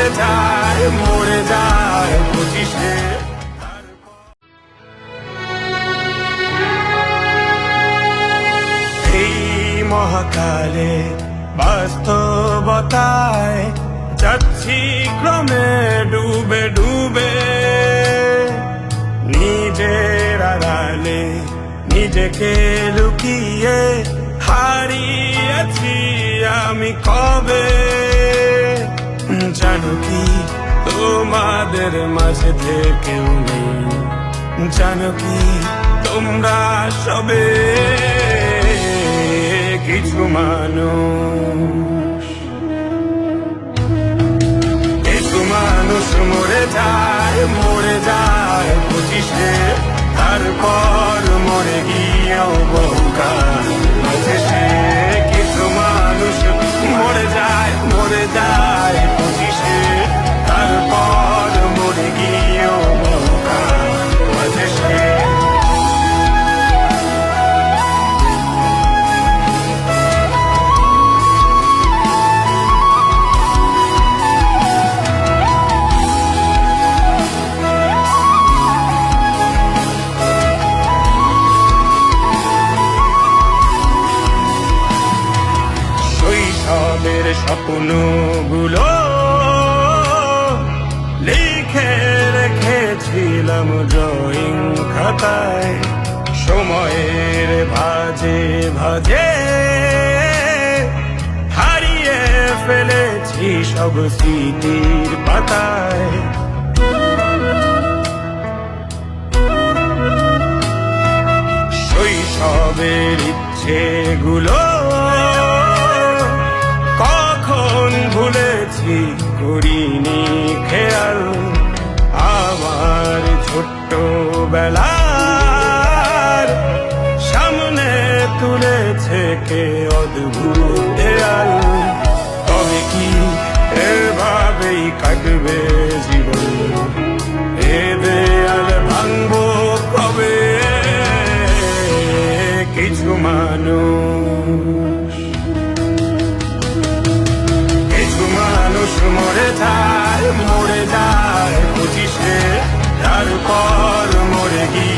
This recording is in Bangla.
মরে যায় 25-এ। এই মহাকালে বাস্তবতায় যাচ্ছি ক্রমে ডুবে ডুবে, নিজের আড়ালে নিজেকে লুকিয়ে হারিয়েছি আমি কবে। জানো কি তোমাদের মাঝে কেউ নেই, জানো কি তোমরা সবে কিছু মানুষ। কিছু মানুষ মরে যায় 25-এ, তারপর মরে গিয়েও বহুকাল বাঁচে সে। কিছু মানুষ মরে যায় 25-এ, তারপর মরে গিয়েও বহুকাল বাঁচে সে। শৈশবের স্বপ্নগুলো লিখে রেখেছিলাম ড্রয়িং খাতায়, সময়ের ভাজে ভাজে হারিয়ে ফেলেছি সব স্মৃতির পাতায়। শৈশবের ইচ্ছেগুলো কখন ভুলেছি করিনি খেয়াল, আমার ছোট্ট বেলার সামনে তুলেছে কে অদ্ভুত দেয়াল। তবে কি এভাবেই কাটবে জীবন, এ দেয়াল ভাঙবো কবে? কিছু মানুষ মরে যায় 25-এ, তারপর মরে গিয়ে